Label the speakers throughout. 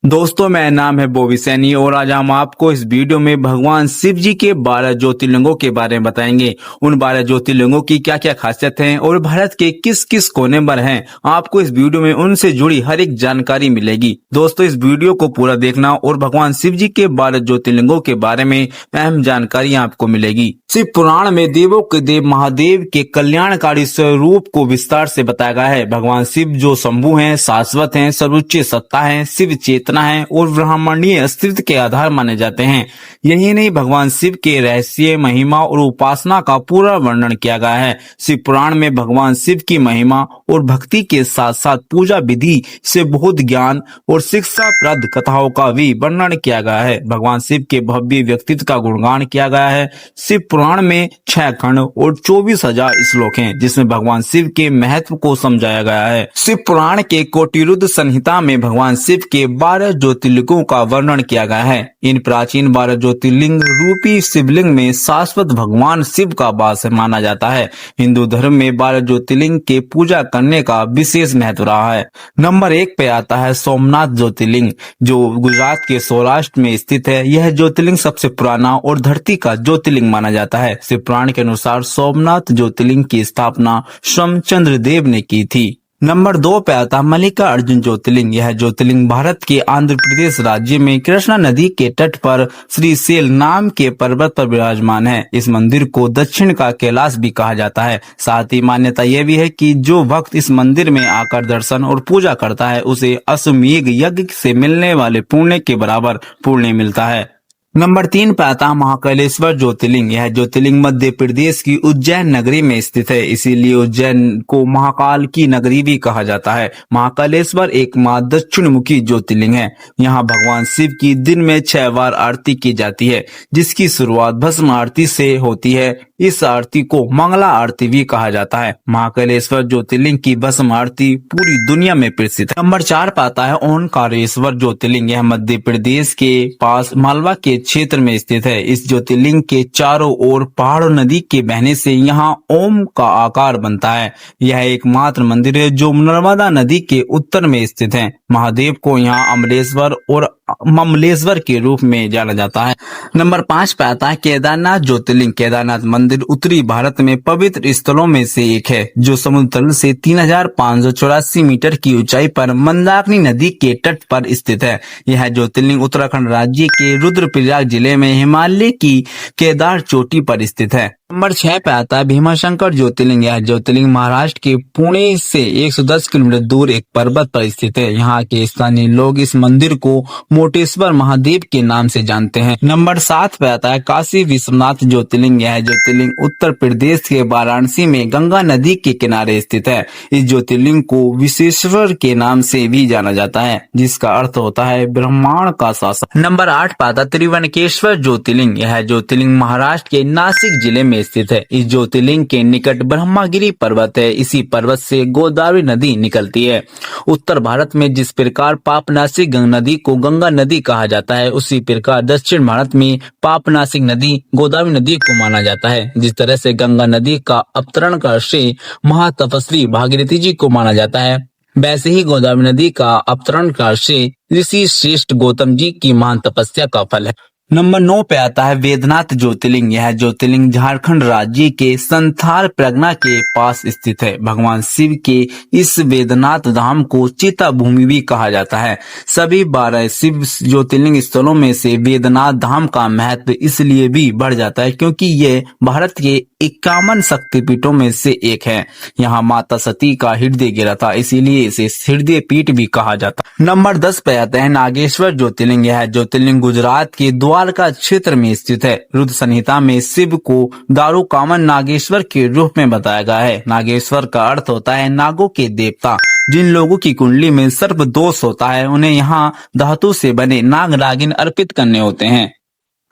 Speaker 1: दोस्तों, मेरा नाम है बॉबी सैनी और आज हम आपको इस वीडियो में भगवान शिव जी के 12 ज्योतिर्लिंगों के बारे में बताएंगे। उन 12 ज्योतिर्लिंगों की क्या क्या खासियत है और भारत के किस किस कोने पर हैं। आपको इस वीडियो में उनसे जुड़ी हर एक जानकारी मिलेगी। दोस्तों, इस वीडियो को पूरा देखना और भगवान शिव जी के 12 ज्योतिर्लिंगों के बारे में अहम जानकारी आपको मिलेगी। शिव पुराण में देवों के देव महादेव के कल्याणकारी स्वरूप को विस्तार से बताया गया है। भगवान शिव जो शंभु हैं, शाश्वत हैं, सर्वोच्च सत्ता है, शिव चेतना है और ब्रह्मांडीय अस्तित्व के आधार माने जाते हैं। यही नहीं, भगवान शिव के रहस्य, महिमा और उपासना का पूरा वर्णन किया गया है। शिव पुराण में भगवान शिव की महिमा और भक्ति के साथ साथ पूजा विधि से बहुत ज्ञान और शिक्षाप्रद कथाओं का भी वर्णन किया गया है। भगवान शिव के भव्य व्यक्तित्व का गुणगान किया गया है। शिव पुराण में 6 खंड और 24,000 श्लोक हैं, जिसमें भगवान शिव के महत्व को समझाया गया है। शिव पुराण के कोटिरुद्र संहिता में भगवान शिव के 12 ज्योतिर्लिंगों का वर्णन किया गया है। इन प्राचीन 12 ज्योतिर्लिंग रूपी शिवलिंग में शाश्वत भगवान शिव का वास माना जाता है। हिंदू धर्म में 12 ज्योतिर्लिंग के पूजा करने का विशेष महत्व रहा है। नंबर 1 पे आता है सोमनाथ ज्योतिर्लिंग, जो गुजरात के सौराष्ट्र में स्थित है। यह ज्योतिर्लिंग सबसे पुराना और धरती का ज्योतिर्लिंग माना जाता है। शिव पुराण के अनुसार सोमनाथ ज्योतिर्लिंग की स्थापना सोमचंद्र देव ने की थी। नंबर 2 पे आता है मल्लिका अर्जुन ज्योतिर्लिंग। यह ज्योतिर्लिंग भारत के आंध्र प्रदेश राज्य में कृष्णा नदी के तट पर श्रीशैल नाम के पर्वत पर विराजमान है। इस मंदिर को दक्षिण का कैलाश भी कहा जाता है। साथ ही मान्यता यह भी है कि जो भक्त इस मंदिर में आकर दर्शन और पूजा करता है, उसे अश्वमेध यज्ञ से मिलने वाले पुण्य के बराबर पुण्य मिलता है। नंबर 3 पे आता है महाकालेश्वर ज्योतिर्लिंग। यह ज्योतिर्लिंग मध्य प्रदेश की उज्जैन नगरी में स्थित है, इसीलिए उज्जैन को महाकाल की नगरी भी कहा जाता है। महाकालेश्वर एक माँ दक्षिण मुखी ज्योतिर्लिंग है। यहाँ भगवान शिव की दिन में 6 बार आरती की जाती है, जिसकी शुरुआत भस्म आरती से होती है। इस आरती को मंगला आरती भी कहा जाता है। महाकालेश्वर ज्योतिर्लिंग की भस्म आरती पूरी दुनिया में प्रसिद्ध है। नंबर 4 पे आता है ओंकारेश्वर ज्योतिर्लिंग। यह मध्य प्रदेश के पास मालवा के क्षेत्र में स्थित है। इस ज्योतिर्लिंग के चारों ओर पहाड़ों नदी के बहने से यहाँ ओम का आकार बनता है। यह एकमात्र मंदिर है जो नर्मदा नदी के उत्तर में स्थित है। महादेव को यहाँ अमलेश्वर और ममलेश्वर के रूप में जाना जाता है। नंबर 5 पे आता है केदारनाथ ज्योतिर्लिंग। केदारनाथ मंदिर उत्तरी भारत में पवित्र स्थलों में से एक है, जो समुद्र तल से 3,584 मीटर की ऊंचाई पर मंदाकिनी नदी के तट पर स्थित है। यह ज्योतिर्लिंग उत्तराखंड राज्य के रुद्रप्रयाग जिले में हिमालय की केदार चोटी पर स्थित है। नंबर 6 पे आता है भीमाशंकर ज्योतिर्लिंग। यह ज्योतिर्लिंग महाराष्ट्र के पुणे से 110 किलोमीटर दूर एक पर्वत पर स्थित है। यहाँ के स्थानीय लोग इस मंदिर को मोटेश्वर महादेव के नाम से जानते हैं। नंबर 7 पे आता है काशी विश्वनाथ ज्योतिर्लिंग। यह ज्योतिर्लिंग उत्तर प्रदेश के वाराणसी में गंगा नदी के किनारे स्थित है। इस ज्योतिर्लिंग को विश्वेश्वर के नाम से भी जाना जाता है, जिसका अर्थ होता है ब्रह्मांड का शासक। नंबर 8 पे आता है त्रिवेणकेश्वर ज्योतिर्लिंग। यह ज्योतिर्लिंग महाराष्ट्र के नासिक जिले में स्थित है। इस ज्योतिर्लिंग के निकट ब्रह्मागिरी पर्वत है। इसी पर्वत से गोदावरी नदी निकलती है। उत्तर भारत में जिस प्रकार पापनासिक गंगा नदी को गंगा नदी कहा जाता है, उसी प्रकार दक्षिण भारत में पापनासिक नदी गोदावरी नदी को माना जाता है। जिस तरह से गंगा नदी का अवतरण का श्रेय महातपस्वी भागीरथी जी को माना जाता है, वैसे ही गोदावरी नदी का अवतरण का श्रेय ऋषि श्रेष्ठ गौतम जी की महान तपस्या का फल है। नंबर 9 पे आता है वेदनाथ ज्योतिर्लिंग। यह ज्योतिर्लिंग झारखंड राज्य के संथाल प्रगना के पास स्थित है। भगवान शिव के इस वेदनाथ धाम को चिता भूमि भी कहा जाता है। सभी 12 शिव ज्योतिर्लिंग स्थलों में से वेदनाथ धाम का महत्व इसलिए भी बढ़ जाता है क्योंकि ये भारत के 51 शक्तिपीठों में से एक है। यहाँ माता सती का हृदय गिरा था, इसीलिए इसे हृदय पीठ भी कहा जाता है। नंबर 10 पे आता है नागेश्वर ज्योतिर्लिंग। यह ज्योतिर्लिंग गुजरात के द्वारका क्षेत्र में स्थित है। रुद्र संहिता में शिव को दारुकामन नागेश्वर के रूप में बताया गया है। नागेश्वर का अर्थ होता है नागों के देवता। जिन लोगों की कुंडली में सर्प दोष होता है, उन्हें यहाँ धातु से बने नाग नागिन अर्पित करने होते हैं।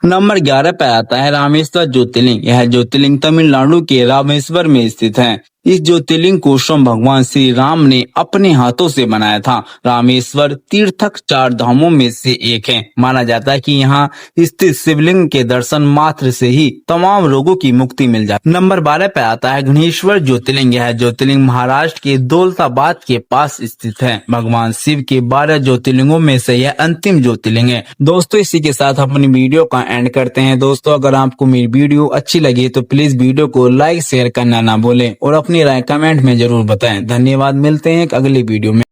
Speaker 1: नंबर 11 पे आता है रामेश्वर ज्योतिर्लिंग। यह ज्योतिर्लिंग तमिलनाडु के रामेश्वर में स्थित है। इस ज्योतिर्लिंग को स्वयं भगवान श्री राम ने अपने हाथों से बनाया था। रामेश्वर तीर्थक 4 धामों में से एक है। माना जाता है कि यहाँ स्थित शिवलिंग के दर्शन मात्र से ही तमाम रोगों की मुक्ति मिल जाती है। नंबर 12 पे आता है गणेश्वर ज्योतिर्लिंग। यह ज्योतिर्लिंग महाराष्ट्र के दौलताबाद के पास स्थित है। भगवान शिव के 12 ज्योतिर्लिंगों में से यह अंतिम ज्योतिर्लिंग है। दोस्तों इसी के साथ अपनी वीडियो का एंड करते हैं। दोस्तों अगर आपको मेरी वीडियो अच्छी लगी तो प्लीज वीडियो को लाइक शेयर करना ना भूलें और अपनी राय कमेंट में जरूर बताएं। धन्यवाद। मिलते हैं एक अगली वीडियो में।